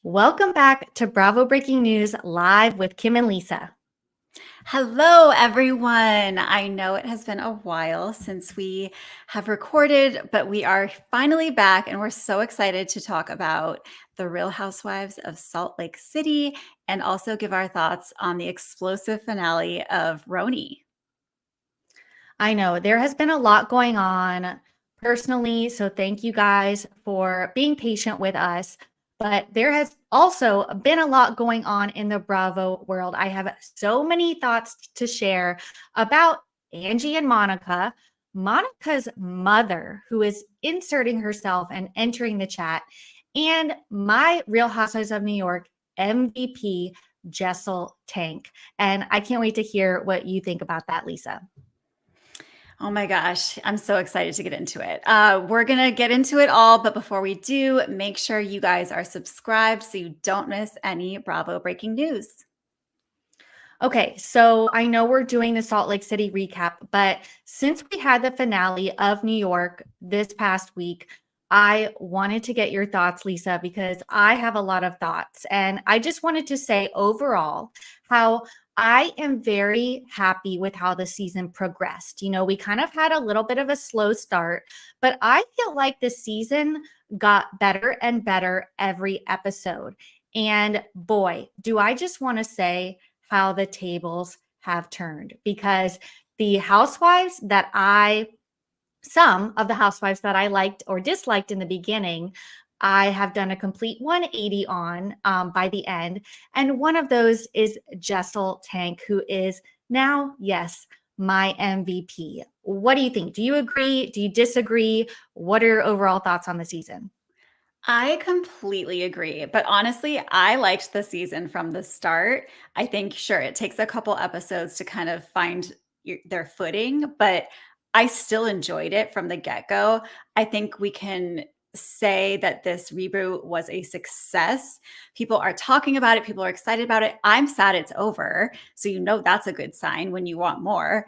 Welcome back to Bravo Breaking News Live with Kim and Lisa. Hello, everyone. I know it has been a while since we have recorded, but we are finally back and we're so excited to talk about the Real Housewives of Salt Lake City and also give our thoughts on the explosive finale of RHONY. I know there has been a lot going on personally, so thank you guys for being patient with us. But there has also been a lot going on in the Bravo world. I have so many thoughts to share about Angie and Monica, Monica's mother, who is inserting herself and entering the chat, and my Real Housewives of New York MVP, Jessel Tank. And I can't wait to hear what you think about that, Lisa. Oh my gosh, I'm so excited to get into it. We're going to get into it all, but before we do, make sure you guys are subscribed so you don't miss any Bravo breaking news. Okay, so I know we're doing the Salt Lake City recap, but since we had the finale of New York this past week, I wanted to get your thoughts, Lisa, because I have a lot of thoughts. And I just wanted to say overall how I am very happy with how the season progressed. You know, we kind of had a little bit of a slow start, but I feel like the season got better and better every episode. And boy, do I just want to say, how the tables have turned, because some of the housewives that I liked or disliked in the beginning, I have done a complete 180 on by the end. And one of those is Jessel Tank, who is now, yes, my MVP. What do you think? Do you agree? Do you disagree? What are your overall thoughts on the season? I completely agree. But honestly, I liked the season from the start. I think, sure, it takes a couple episodes to kind of find their footing, but I still enjoyed it from the get go. I think we can say that this reboot was a success. People are talking about it, people are excited about it. I'm sad it's over. So, you know, that's a good sign when you want more.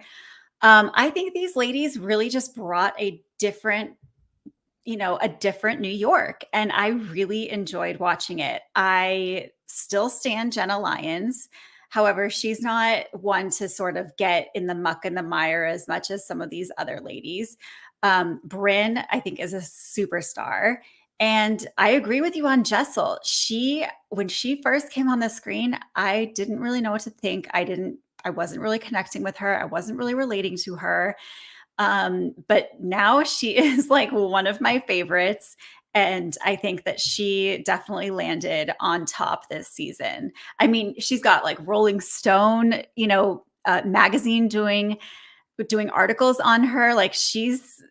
I think these ladies really just brought a different New York. And I really enjoyed watching it. I still stand Jenna Lyons. However, she's not one to sort of get in the muck and the mire as much as some of these other ladies. Brynn, I think, is a superstar. And I agree with you on Jessel. When she first came on the screen, I didn't really know what to think. I wasn't really connecting with her. I wasn't really relating to her. But now she is like one of my favorites. And I think that she definitely landed on top this season. I mean, she's got like Rolling Stone, magazine doing articles on her. Like she's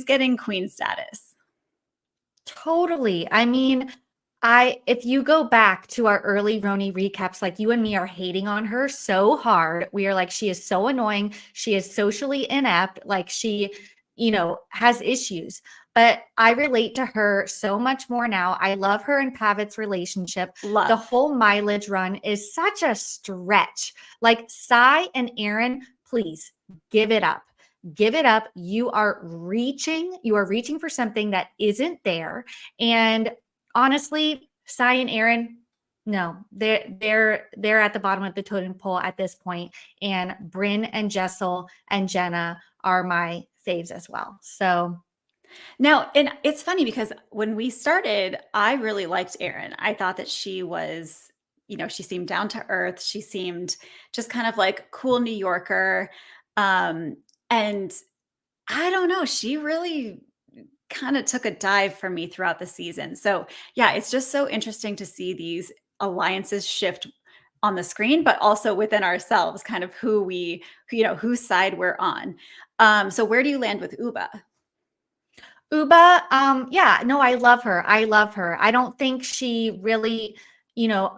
getting queen status. Totally. I mean, if you go back to our early RHONY recaps, like you and me are hating on her so hard. We are like, she is so annoying. She is socially inept. Like she, has issues. But I relate to her so much more now. I love her and Pavitt's relationship. Love. The whole mileage run is such a stretch. Like Sai and Aaron, please give it up. Give it up. You are reaching for something that isn't there. And honestly, Sai and Aaron, no, they're at the bottom of the totem pole at this point. And Brynn and Jessel and Jenna are my faves as well. So now, and it's funny because when we started, I really liked Erin. I thought that she was, she seemed down to earth. She seemed just kind of like cool New Yorker. And I don't know, she really kind of took a dive for me throughout the season. So, yeah, it's just so interesting to see these alliances shift on the screen, but also within ourselves, kind of whose side we're on. So where do you land with Uba? Uba, yeah, no, I love her. I love her. I don't think she really,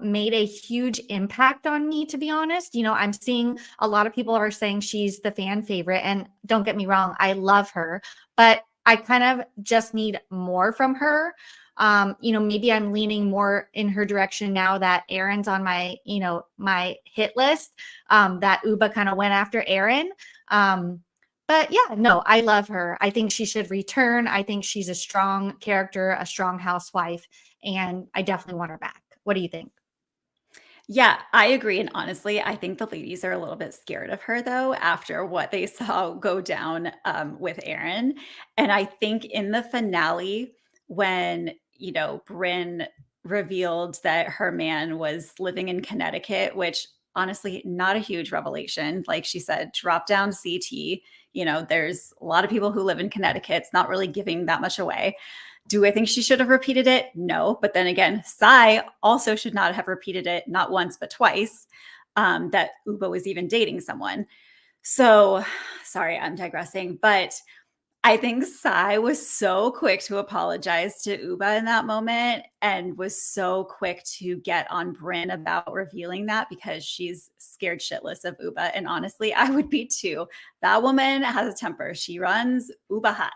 made a huge impact on me, to be honest. I'm seeing a lot of people are saying she's the fan favorite, and don't get me wrong, I love her, but I kind of just need more from her. Maybe I'm leaning more in her direction now that Aaron's on my hit list, that Uba kind of went after Aaron. But yeah, no, I love her. I think she should return. I think she's a strong character, a strong housewife, and I definitely want her back. What do you think? Yeah, I agree, and honestly, I think the ladies are a little bit scared of her, though, after what they saw go down, with Aaron, and I think in the finale, when, Brynn revealed that her man was living in Connecticut, which honestly, not a huge revelation, like she said, drop down CT, there's a lot of people who live in Connecticut, it's not really giving that much away. Do I think she should have repeated it? No. But then again, Sai also should not have repeated it, not once, but twice, that Uba was even dating someone. So, sorry, I'm digressing. But I think Sai was so quick to apologize to Uba in that moment and was so quick to get on Brynn about revealing that because she's scared shitless of Uba. And honestly, I would be too. That woman has a temper. She runs Uba hot.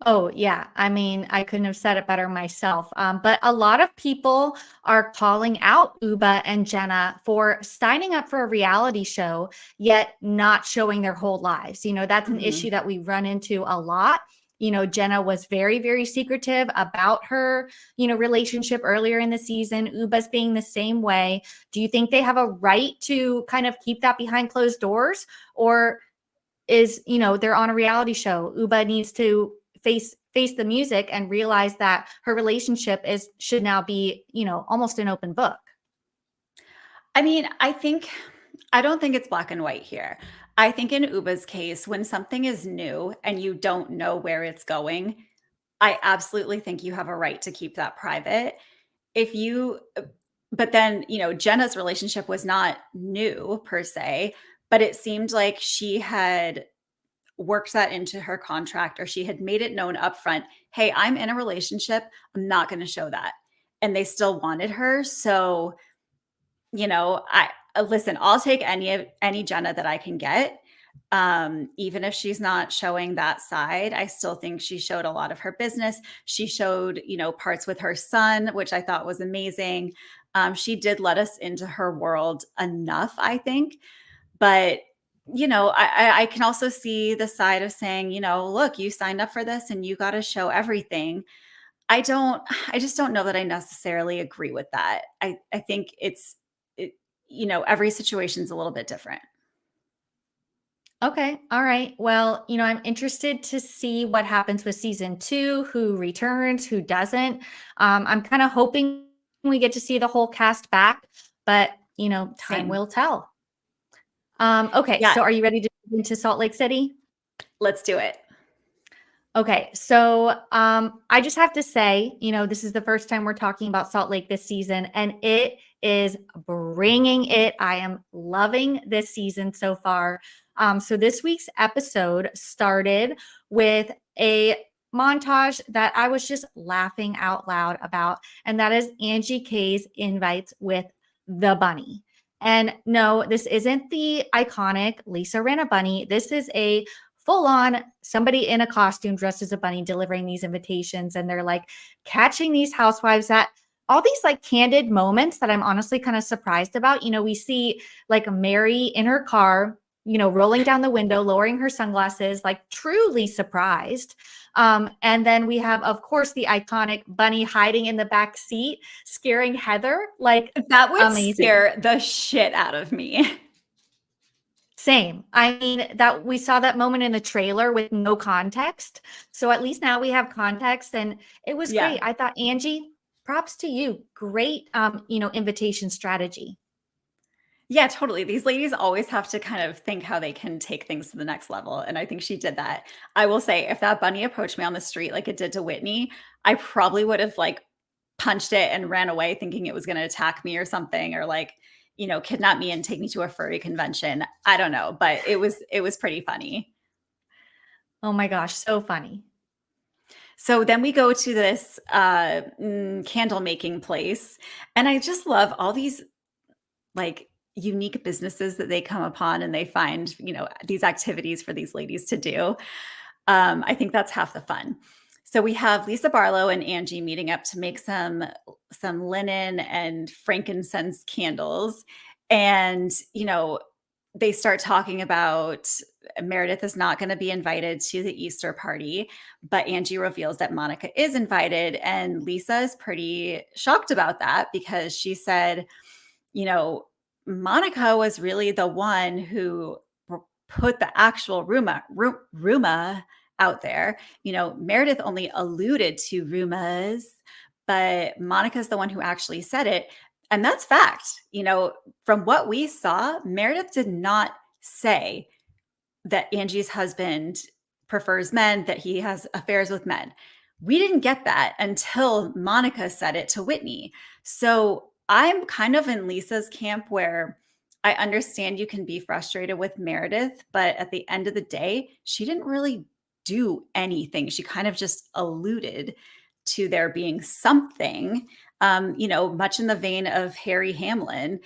Oh, yeah. I mean, I couldn't have said it better myself. But a lot of people are calling out Uba and Jenna for signing up for a reality show, yet not showing their whole lives. That's an Mhm. issue that we run into a lot. Jenna was very, very secretive about her, relationship earlier in the season. Uba's being the same way. Do you think they have a right to kind of keep that behind closed doors? Or they're on a reality show. Uba needs to face the music and realize that her relationship should now be, almost an open book. I mean, I don't think it's black and white here. I think in Uba's case, when something is new and you don't know where it's going, I absolutely think you have a right to keep that private. If you But then, Jenna's relationship was not new per se, but it seemed like she had worked that into her contract or she had made it known upfront, "Hey, I'm in a relationship. I'm not going to show that." And they still wanted her. So, I listen, I'll take any Jenna that I can get. Even if she's not showing that side, I still think she showed a lot of her business. She showed, parts with her son, which I thought was amazing. She did let us into her world enough, I think. But I can also see the side of saying, look, you signed up for this and you got to show everything. I just don't know that I necessarily agree with that. I think it, every situation's a little bit different. Okay. All right. Well, I'm interested to see what happens with season 2, who returns, who doesn't. I'm kind of hoping we get to see the whole cast back, but time Same. will tell. Okay. Yeah, So are you ready to move into Salt Lake City? let's do it. Okay, so I just have to say, this is the first time we're talking about Salt Lake this season, and it is bringing it. I am loving this season so far. So this week's episode started with a montage that I was just laughing out loud about, and that is Angie K's invites with the bunny. And no, this isn't the iconic Lisa Rinna bunny. This is a full on somebody in a costume dressed as a bunny delivering these invitations. And they're like catching these housewives at all these like candid moments that I'm honestly kind of surprised about. We see like Mary in her car, rolling down the window, lowering her sunglasses, like truly surprised. And then we have, of course, the iconic bunny hiding in the back seat, scaring Heather. Like, That would amazing. scare the shit out of me. Same. I mean, that we saw that moment in the trailer with no context. So at least now we have context and it was Yeah. great. I thought, Angie, props to you. Great invitation strategy. Yeah, totally. These ladies always have to kind of think how they can take things to the next level, and I think she did that. I will say, if that bunny approached me on the street like it did to Whitney, I probably would have, like, punched it and ran away thinking it was gonna attack me or something or, like, kidnap me and take me to a furry convention. I don't know, but it was pretty funny. Oh my gosh, so funny. So then we go to this, candle making place, and I just love all these like unique businesses that they come upon and they find, these activities for these ladies to do. I think that's half the fun. So we have Lisa Barlow and Angie meeting up to make some linen and frankincense candles. And, they start talking about Meredith is not going to be invited to the Easter party, but Angie reveals that Monica is invited. And Lisa is pretty shocked about that because she said, you know, Monica was really the one who put the actual rumor out there. Meredith only alluded to rumors, but Monica's the one who actually said it. And that's fact. From what we saw, Meredith did not say that Angie's husband prefers men, that he has affairs with men. We didn't get that until Monica said it to Whitney. So I'm kind of in Lisa's camp where I understand you can be frustrated with Meredith, but at the end of the day, she didn't really do anything. She kind of just alluded to there being something, much in the vein of Harry Hamlin,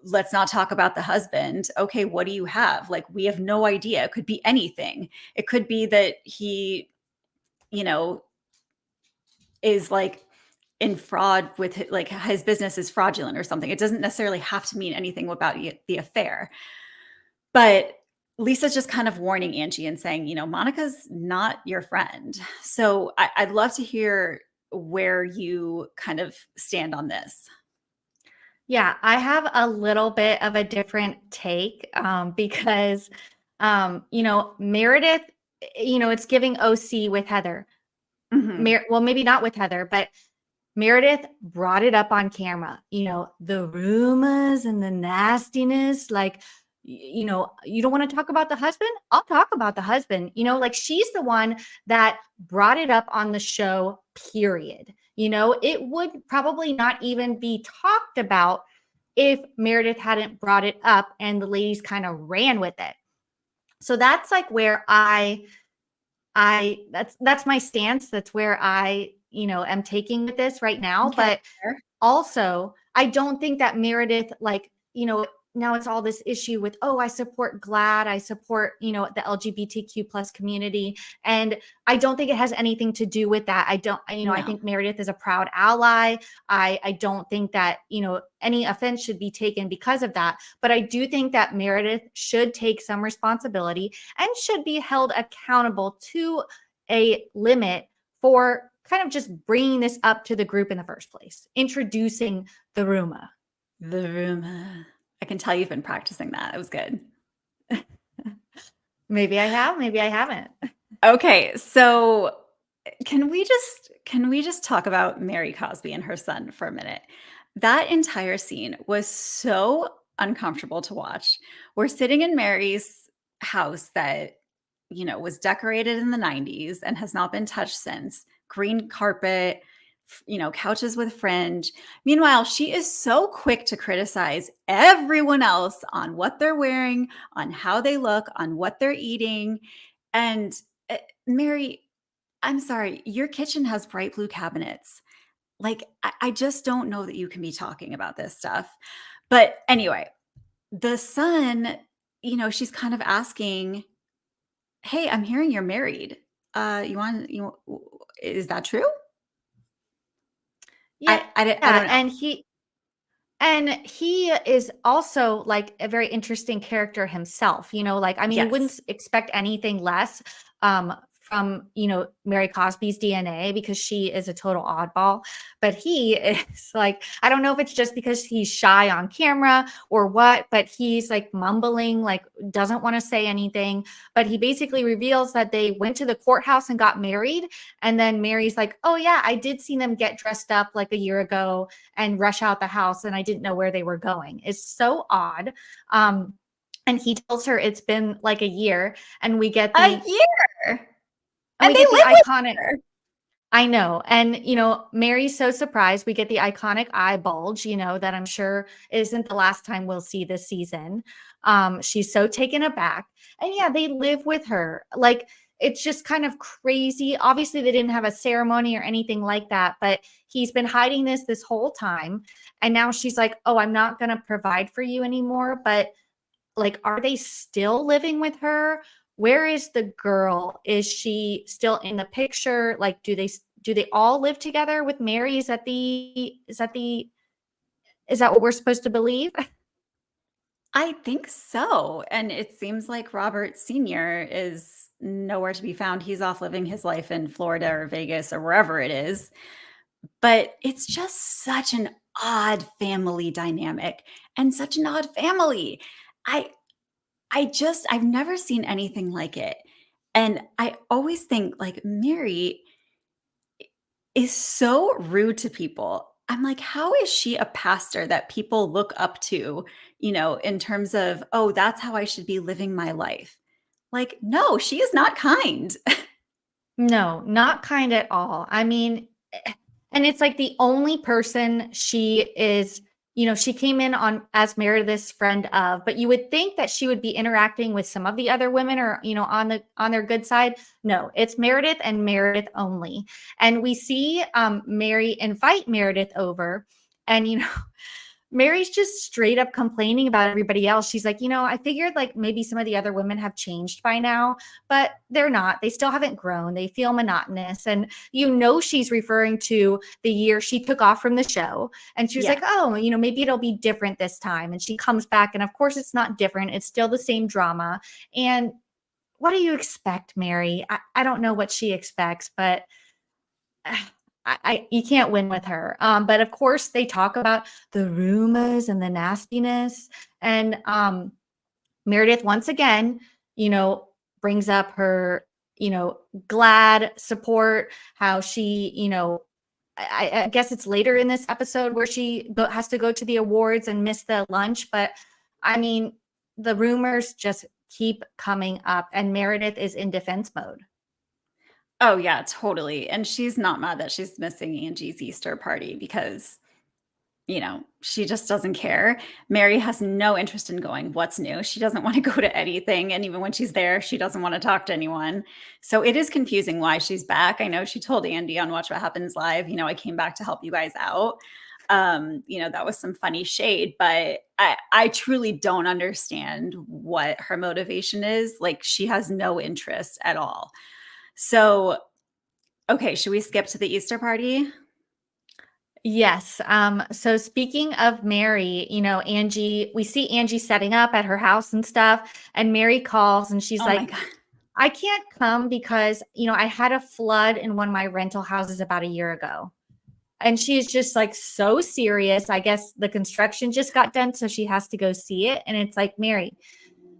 let's not talk about the husband. Okay, what do you have? Like, we have no idea. It could be anything. It could be that he, is like in fraud with like his business is fraudulent or something. It doesn't necessarily have to mean anything about the affair. But Lisa's just kind of warning Angie and saying, Monica's not your friend. So I'd love to hear where you kind of stand on this. Yeah, I have a little bit of a different take because, Meredith, it's giving OC with Heather. Well, maybe not with Heather, but Meredith brought it up on camera, the rumors and the nastiness. Like, you don't want to talk about the husband? I'll talk about the husband. Like she's the one that brought it up on the show, period. It would probably not even be talked about if Meredith hadn't brought it up and the ladies kind of ran with it. So that's like where that's my stance. That's where I, am taking with this right now. Okay. But also, I don't think that Meredith, like, now it's all this issue with, oh, I support GLAAD, I support, the LGBTQ plus community. And I don't think it has anything to do with that. I think Meredith is a proud ally. I don't think that, any offense should be taken because of that. But I do think that Meredith should take some responsibility and should be held accountable to a limit for kind of just bringing this up to the group in the first place, introducing the rumor. The rumor. I can tell you've been practicing that. It was good. Maybe I have, maybe I haven't. Okay, so can we just talk about Mary Cosby and her son for a minute? That entire scene was so uncomfortable to watch. We're sitting in Mary's house that, was decorated in the 90s and has not been touched since. Green carpet, couches with fringe. Meanwhile, she is so quick to criticize everyone else on what they're wearing, on how they look, on what they're eating. And Mary, I'm sorry, your kitchen has bright blue cabinets. Like, I just don't know that you can be talking about this stuff. But anyway, the son, she's kind of asking, hey, I'm hearing you're married. Is that true? Yeah, I don't know. And he is also like a very interesting character himself, like, I mean, you wouldn't expect anything less from, Mary Cosby's DNA because she is a total oddball, but he is like, I don't know if it's just because he's shy on camera or what, but he's like mumbling, like doesn't want to say anything, but he basically reveals that they went to the courthouse and got married. And then Mary's like, oh yeah, I did see them get dressed up like a year ago and rush out the house. And I didn't know where they were going. It's so odd. And he tells her it's been like a year and we get a year. And we get the iconic. I know. And, Mary's so surprised. We get the iconic eye bulge, that I'm sure isn't the last time we'll see this season. She's so taken aback. And yeah, they live with her. Like, it's just kind of crazy. Obviously, they didn't have a ceremony or anything like that, but he's been hiding this whole time. And now she's like, oh, I'm not going to provide for you anymore. But like, are they still living with her? where is the girl? Is she still in the picture? Like, do they all live together with Mary? Is that what we're supposed to believe? I think so, and it seems like Robert Sr. is nowhere to be found. He's off living his life in Florida or Vegas or wherever it is, but it's just such an odd family dynamic and such an odd family. I I've never seen anything like it, and I always think, like, Mary is so rude to people. I'm like, how is she a pastor that people look up to, in terms of, oh, that's how I should be living my life? Like, no, she is not kind. No, not kind at all. I mean, and it's like the only person she is, she came in on as Meredith's friend of, but you would think that she would be interacting with some of the other women or, on their good side. No, it's Meredith and Meredith only. And we see Mary invite Meredith over, and Mary's just straight up complaining about everybody else. She's like, I figured like maybe some of the other women have changed by now, but they're not. They still haven't grown. They feel monotonous. And she's referring to the year she took off from the show. And she was Yeah. like, oh, maybe it'll be different this time. And she comes back, and of course it's not different. It's still the same drama. And what do you expect, Mary? I don't know what she expects, but you can't win with her. But of course, they talk about the rumors and the nastiness. And Meredith, once again, brings up her, glad support, how she, I guess it's later in this episode where she has to go to the awards and miss the lunch. But I mean, the rumors just keep coming up, and Meredith is in defense mode. Oh, yeah, totally. And she's not mad that she's missing Angie's Easter party because, she just doesn't care. Mary has no interest in going. What's new? She doesn't want to go to anything. And even when she's there, she doesn't want to talk to anyone. So it is confusing why she's back. I know she told Andy on Watch What Happens Live, I came back to help you guys out. That was some funny shade, but I truly don't understand what her motivation is. Like, she has no interest at all. So, okay, should we skip to the Easter party? Yes. So speaking of Mary, Angie, we see Angie setting up at her house and stuff, and Mary calls and she's Oh my like, god. I can't come because, I had a flood in one of my rental houses about a year ago. And she's just like so serious. I guess the construction just got done, so she has to go see it. And it's like, Mary,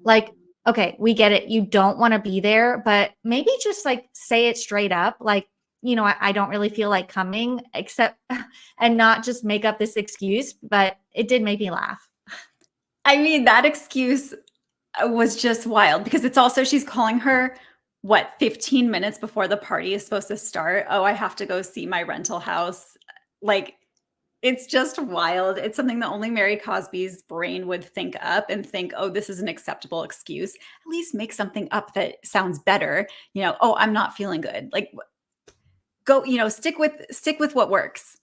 like, okay, we get it. You don't want to be there, but maybe just like say it straight up. Like, I don't really feel like coming, except, and not just make up this excuse. But it did make me laugh. I mean, that excuse was just wild because it's also she's calling her, what, 15 minutes before the party is supposed to start? "Oh, I have to go see my rental house." Like, it's just wild. It's something that only Mary Cosby's brain would think up and think, "Oh, this is an acceptable excuse." At least make something up that sounds better. "Oh, I'm not feeling good." Like, go, stick with what works.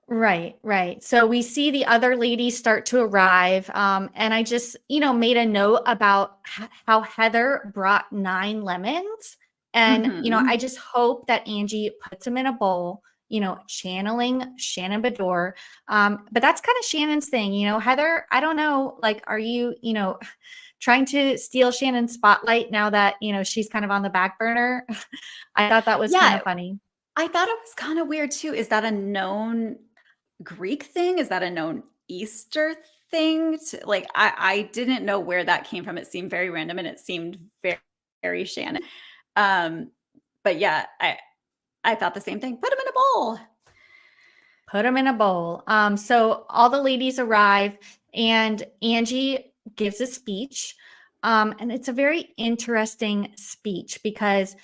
Right, right. So we see the other ladies start to arrive. And I just, made a note about how Heather brought 9 lemons. And, I Mhm. just hope that Angie puts them in a bowl, channeling Shannon Bedore. But that's kind of Shannon's thing. Heather, I don't know, like, are you, trying to steal Shannon's spotlight now that, she's kind of on the back burner? I thought that was kind Yeah, of funny. I thought it was kinda weird too. Is that a known Greek thing? Is that a known Easter thing? Like, I didn't know where that came from. It seemed very random and it seemed very, very Shannon. Um, but yeah, I thought the same thing. Put them in a bowl. Put them in a bowl. So all the ladies arrive, and Angie gives a speech. And it's a very interesting speech because,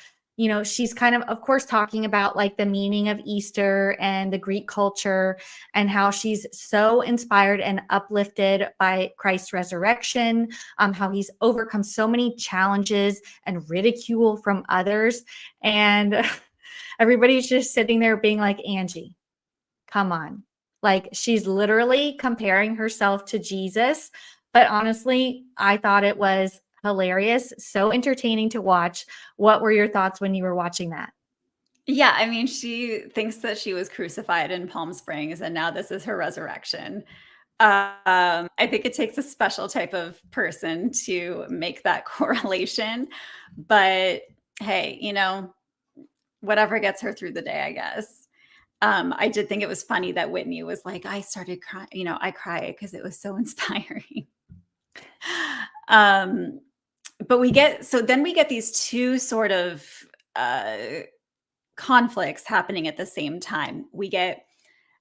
she's kind of course, talking about like the meaning of Easter and the Greek culture, and how she's so inspired and uplifted by Christ's resurrection, how he's overcome so many challenges and ridicule from others. And everybody's just sitting there being like, Angie, come on. Like, she's literally comparing herself to Jesus. But honestly, I thought it was hilarious, so entertaining to watch. What were your thoughts when you were watching that? Yeah, I mean, she thinks that she was crucified in Palm Springs, and now this is her resurrection. I think it takes a special type of person to make that correlation, but hey, whatever gets her through the day, I guess. I did think it was funny that Whitney was like, "I started crying," "I cried because it was so inspiring." Um, but we get these 2 sort of, uh, conflicts happening at the same time. We get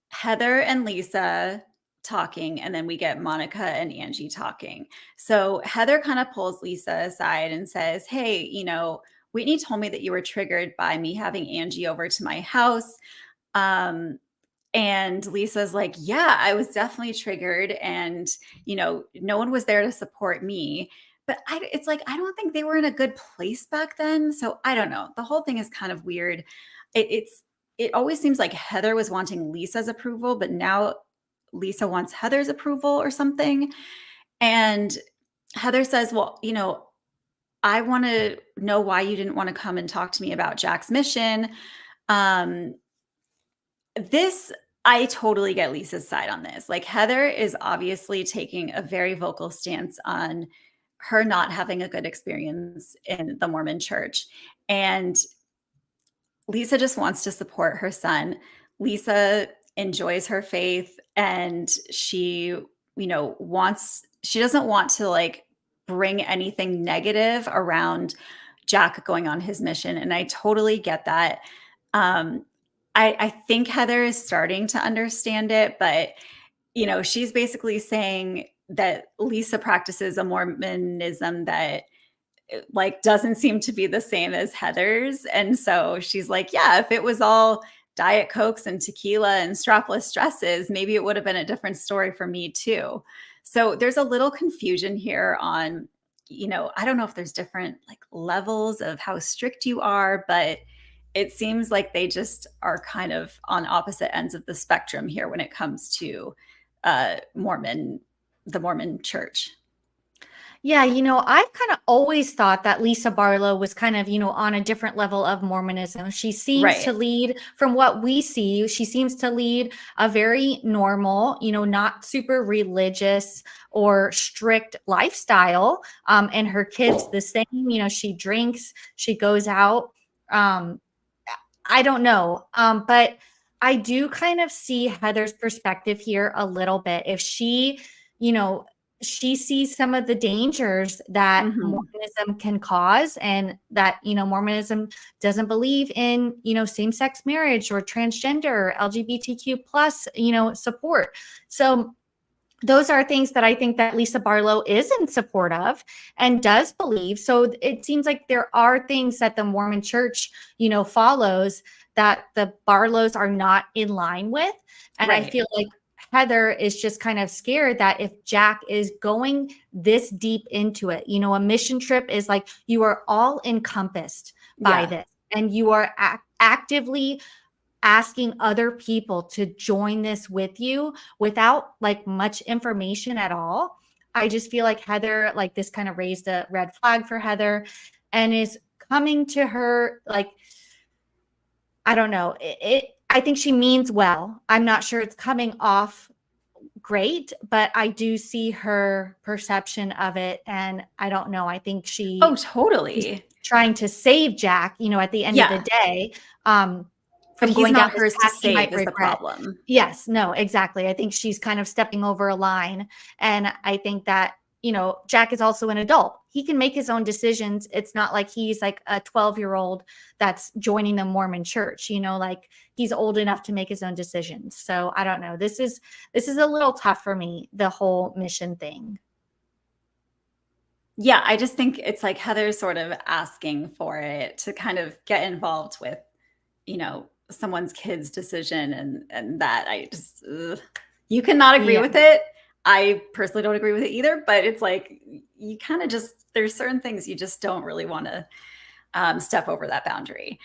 Heather and Lisa talking, and then we get Monica and Angie talking. So Heather kind of pulls Lisa aside and says, "Hey, Whitney told me that you were triggered by me having Angie over to my house." Um, and Lisa's like, "Yeah, I was definitely triggered, and no one was there to support me." But it's like I don't think they were in a good place back then. So I don't know. The whole thing is kind of weird. It always seems like Heather was wanting Lisa's approval, but now Lisa wants Heather's approval or something. And Heather says, "Well, I want to know why you didn't want to come and talk to me about Jack's mission." Um, this I totally get Lisa's side on this. Like Heather is obviously taking a very vocal stance on her not having a good experience in the Mormon church. And Lisa just wants to support her son. Lisa enjoys her faith and she doesn't want to like bring anything negative around Jack going on his mission. And I totally get that. Um, I think Heather is starting to understand it, but she's basically saying that Lisa practices a Mormonism that like doesn't seem to be the same as Heather's. And so she's like, yeah, if it was all Diet Cokes and tequila and strapless dresses, maybe it would have been a different story for me too. So there's a little confusion here on, I don't know if there's different like levels of how strict you are, but it seems like they just are kind of on opposite ends of the spectrum here when it comes to the Mormon church. Yeah, I've kind of always thought that Lisa Barlow was kind of, on a different level of Mormonism. She seems to Right. lead, from what we see, she seems to lead a very normal, not super religious or strict lifestyle. And her kids the same, she drinks, she goes out. Um, I don't know. But I do kind of see Heather's perspective here a little bit. If you know, she sees some of the dangers that Mhm. Mormonism can cause, and that, Mormonism doesn't believe in, same-sex marriage or transgender or LGBTQ plus, support. So those are things that I think that Lisa Barlow is in support of and does believe. So it seems like there are things that the Mormon church, follows that the Barlows are not in line with. And I Right. feel like Heather is just kind of scared that if Jack is going this deep into it, a mission trip is like you are all encompassed by Yeah. this, and you are actively asking other people to join this with you without like much information at all. I just feel like Heather, like this kind of raised a red flag for Heather and is coming to her like, I don't know. I think she means well. I'm not sure it's coming off great, but I do see her perception of it. And I don't know. I think Oh, she's totally. trying to save Jack, at the end of the Yeah, day, but from he's going down not this hers to path he save might is the regret. problem. Yes, no, exactly. I think she's kind of stepping over a line. And I think that, Jack is also an adult. He can make his own decisions. It's not like he's like a 12-year-old that's joining the Mormon church, like he's old enough to make his own decisions. So I don't know. This is a little tough for me, the whole mission thing. Yeah, I just think it's like Heather's sort of asking for it to kind of get involved with, someone's kid's decision and that I just you cannot agree Yeah. with it. I personally don't agree with it either, but it's like you kind of just there's certain things you just don't really want to step over that boundary.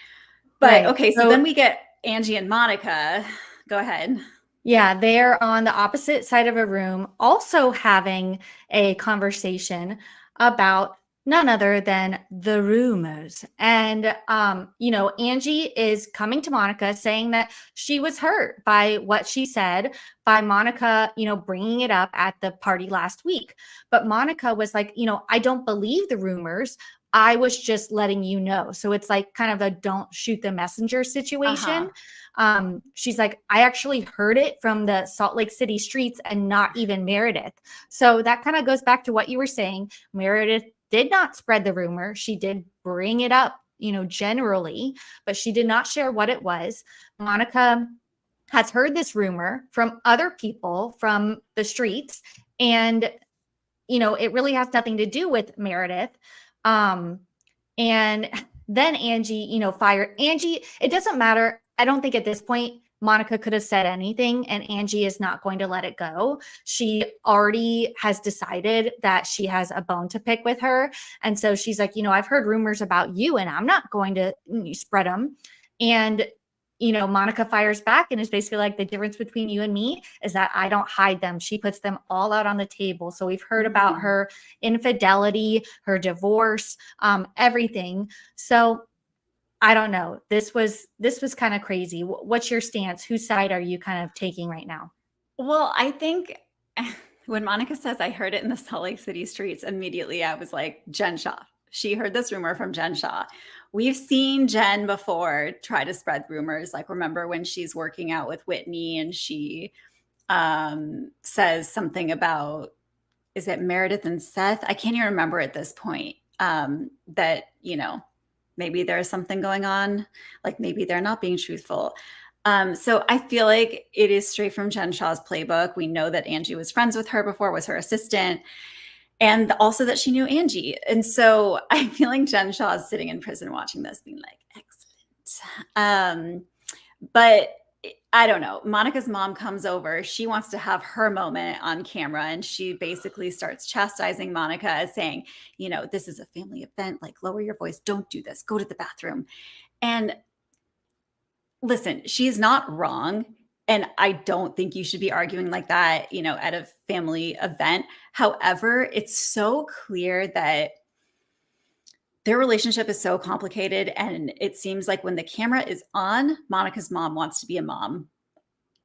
But Right. okay, so So then we get Angie and Monica. Go ahead. yeah, they're on the opposite side of a room, also having a conversation about none other than the rumors. And, Angie is coming to Monica saying that she was hurt by what she said, by Monica, bringing it up at the party last week. But Monica was like, I don't believe the rumors. I was just letting you know. So it's like kind of a don't shoot the messenger situation. Uh-huh. She's like, I actually heard it from the Salt Lake City streets and not even Meredith. So that kind of goes back to what you were saying. Meredith did not spread the rumor. She did bring it up, generally, but she did not share what it was. Monica has heard this rumor from other people from the streets, and it really has nothing to do with Meredith. And then Angie, fired Angie. It doesn't matter. I don't think at this point Monica could have said anything, and Angie is not going to let it go. She already has decided that she has a bone to pick with her. And so she's like, I've heard rumors about you, and I'm not going to spread them. And Monica fires back and is basically like, the difference between you and me is that I don't hide them. She puts them all out on the table. So we've heard about her infidelity, her divorce, everything. So I don't know. This was kind of crazy. What's your stance? Whose side are you kind of taking right now? Well, I think when Monica says, I heard it in the Salt Lake City streets, immediately I was like, Jen Shaw. She heard this rumor from Jen Shaw. We've seen Jen before try to spread rumors. Like, remember when she's working out with Whitney and she says something about, is it Meredith and Seth? I can't even remember at this point, that, maybe there's something going on. Like maybe they're not being truthful. So I feel like it is straight from Jen Shaw's playbook. We know that Angie was friends with her before, was her assistant, and also that she knew Angie. And so I feel like Jen Shaw is sitting in prison watching this being like, excellent. But I don't know. Monica's mom comes over. She wants to have her moment on camera. And she basically starts chastising Monica as saying, this is a family event. Like, lower your voice. Don't do this. Go to the bathroom. And listen, she's not wrong. And I don't think you should be arguing like that, at a family event. However, it's so clear that their relationship is so complicated. And it seems like when the camera is on, Monica's mom wants to be a mom.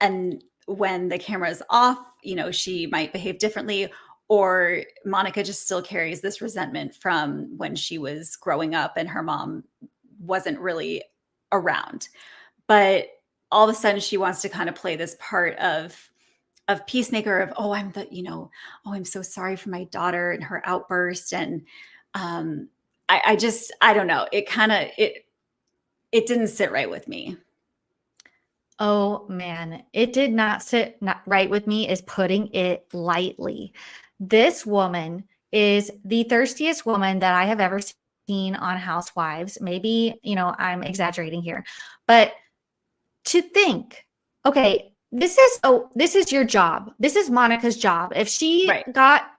And when the camera is off, she might behave differently, or Monica just still carries this resentment from when she was growing up and her mom wasn't really around. But all of a sudden she wants to kind of play this part of peacemaker of, I'm so sorry for my daughter and her outburst. And I don't know. It didn't sit right with me. Oh man, it did not sit right with me, is putting it lightly. This woman is the thirstiest woman that I have ever seen on Housewives. Maybe, I'm exaggerating here, but to think, okay, this is your job. This is Monica's job. If she got,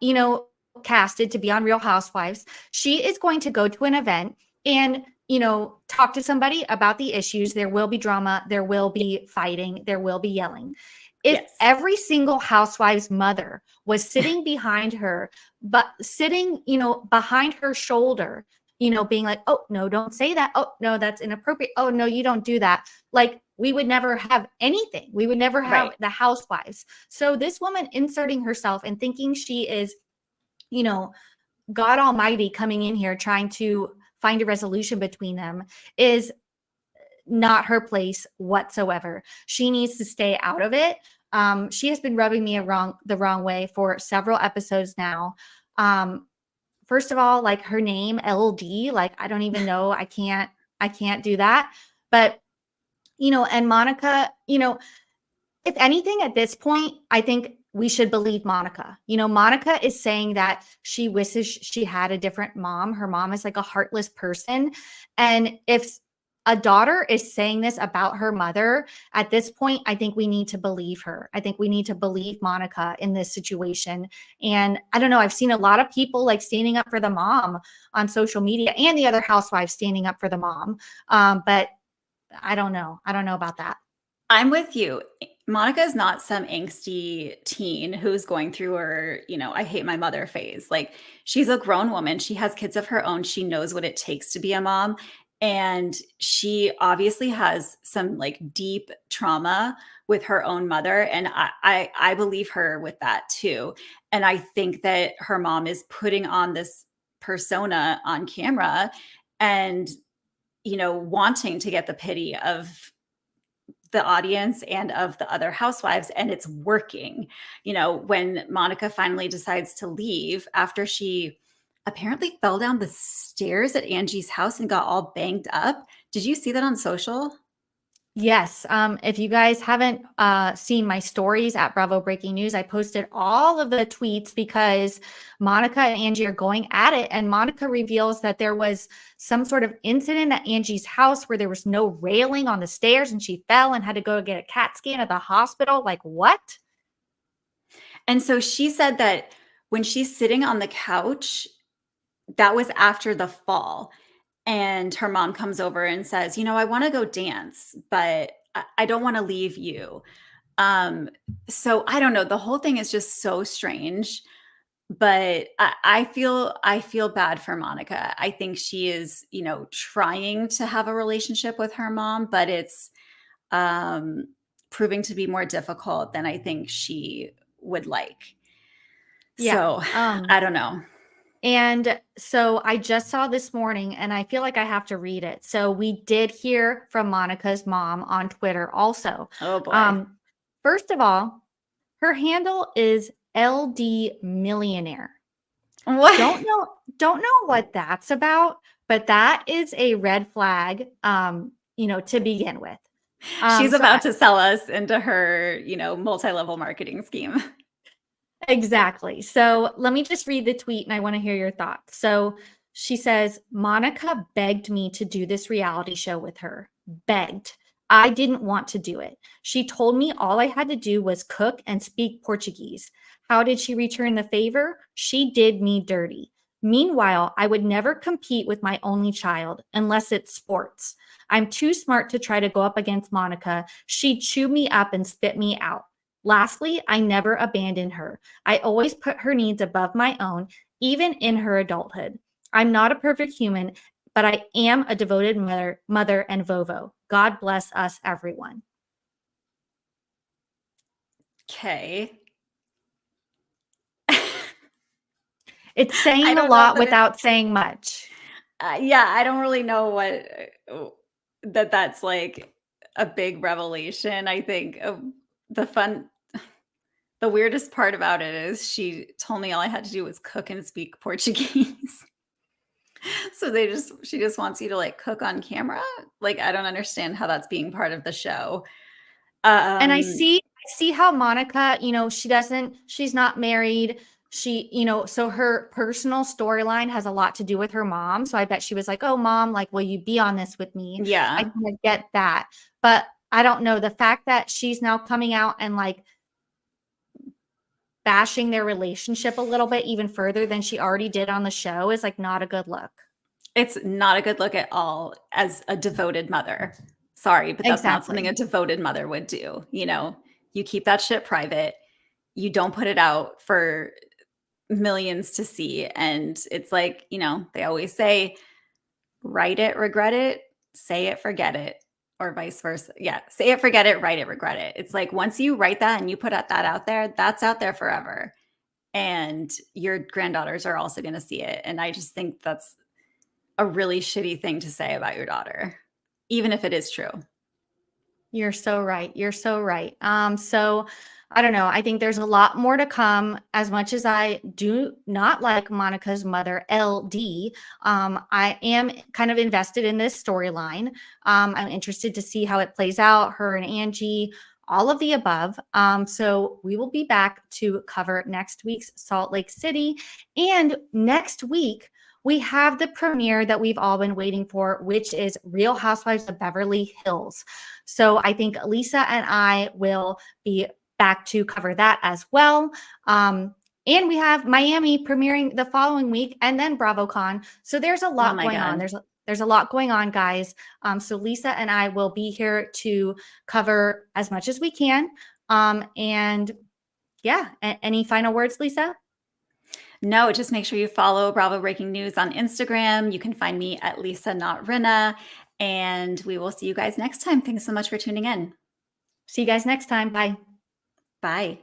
casted to be on Real Housewives, she is going to go to an event and, talk to somebody about the issues. There will be drama. There will be fighting. There will be yelling. If every single housewife's mother was sitting behind her, but sitting, behind her shoulder, being like, oh, no, don't say that. Oh, no, that's inappropriate. Oh, no, you don't do that. Like, we would never have anything. We would never have the housewives. So this woman inserting herself and thinking she is, God Almighty coming in here trying to find a resolution between them is not her place whatsoever. She needs to stay out of it. She has been rubbing me the wrong way for several episodes now. First of all, like her name, LD, like I don't even know. I can't do that. But, and Monica, if anything at this point, I think we should believe Monica. Monica is saying that she wishes she had a different mom. Her mom is like a heartless person. And if a daughter is saying this about her mother, at this point, I think we need to believe her. I think we need to believe Monica in this situation. And I don't know, I've seen a lot of people like standing up for the mom on social media and the other housewives standing up for the mom. But I don't know. I don't know about that. I'm with you. Monica is not some angsty teen who's going through her, I hate my mother phase. Like, she's a grown woman. She has kids of her own. She knows what it takes to be a mom. And she obviously has some like deep trauma with her own mother. And I believe her with that too. And I think that her mom is putting on this persona on camera and, wanting to get the pity of the audience and of the other housewives, and it's working. When Monica finally decides to leave after she apparently fell down the stairs at Angie's house and got all banged up. Did you see that on social? Yes. If you guys haven't seen my stories at Bravo Breaking News, I posted all of the tweets because Monica and Angie are going at it. And Monica reveals that there was some sort of incident at Angie's house where there was no railing on the stairs and she fell and had to go get a CAT scan at the hospital. Like, what? And so she said that when she's sitting on the couch, that was after the fall. And her mom comes over and says, I want to go dance, but I don't want to leave you. So I don't know. The whole thing is just so strange. But I feel bad for Monica. I think she is, trying to have a relationship with her mom, but it's um, proving to be more difficult than I think she would like. Yeah. So I don't know. And so I just saw this morning and I feel like I have to read it. So we did hear from Monica's mom on Twitter also. Oh boy. First of all, her handle is LD Millionaire. What? Don't know what that's about, but that is a red flag, to begin with. She's So about to sell us into her, multi-level marketing scheme. Exactly. So let me just read the tweet and I want to hear your thoughts. So she says, Monica begged me to do this reality show with her. Begged. I didn't want to do it. She told me all I had to do was cook and speak Portuguese. How did she return the favor? She did me dirty. Meanwhile, I would never compete with my only child unless it's sports. I'm too smart to try to go up against Monica. She'd chew me up and spit me out. Lastly, I never abandoned her. I always put her needs above my own, even in her adulthood. I'm not a perfect human, but I am a devoted mother and Vovo. God bless us, everyone. Okay. It's saying a lot without saying much. Yeah, I don't really know what that's like a big revelation. I think the weirdest part about it is she told me all I had to do was cook and speak Portuguese. So she just wants you to like cook on camera. Like, I don't understand how that's being part of the show. And I Um, see how Monica, she's not married. So her personal storyline has a lot to do with her mom. So I bet she was like, oh, mom, like, will you be on this with me? I yeah. kind of get that. But I don't know. The fact that she's now coming out and like bashing their relationship a little bit even further than she already did on the show is like not a good look. It's not a good look at all as a devoted mother. Sorry, but that's not something Exactly. a devoted mother would do. You keep that shit private. You don't put it out for millions to see. And it's like, they always say, write it, regret it, say it, forget it, or vice versa. Yeah, say it, forget it, write it, regret it. It's like once you write that and you put that out there, that's out there forever. And your granddaughters are also going to see it. And I just think that's a really shitty thing to say about your daughter, even if it is true. You're so right. You're so right. So I don't know. I think there's a lot more to come. As much as I do not like Monica's mother, LD, I am kind of invested in this storyline. I'm interested to see how it plays out, her and Angie, all of the above. So we will be back to cover next week's Salt Lake City. And next week, we have the premiere that we've all been waiting for, which is Real Housewives of Beverly Hills. So I think Lisa and I will be back to cover that as well. And we have Miami premiering the following week and then BravoCon. So there's a lot going on. There's a lot going on, guys. So Lisa and I will be here to cover as much as we can. And yeah, any final words, Lisa? No, just make sure you follow Bravo Breaking News on Instagram. You can find me at Lisa Not Rinna, and we will see you guys next time. Thanks so much for tuning in. See you guys next time. Bye. Bye.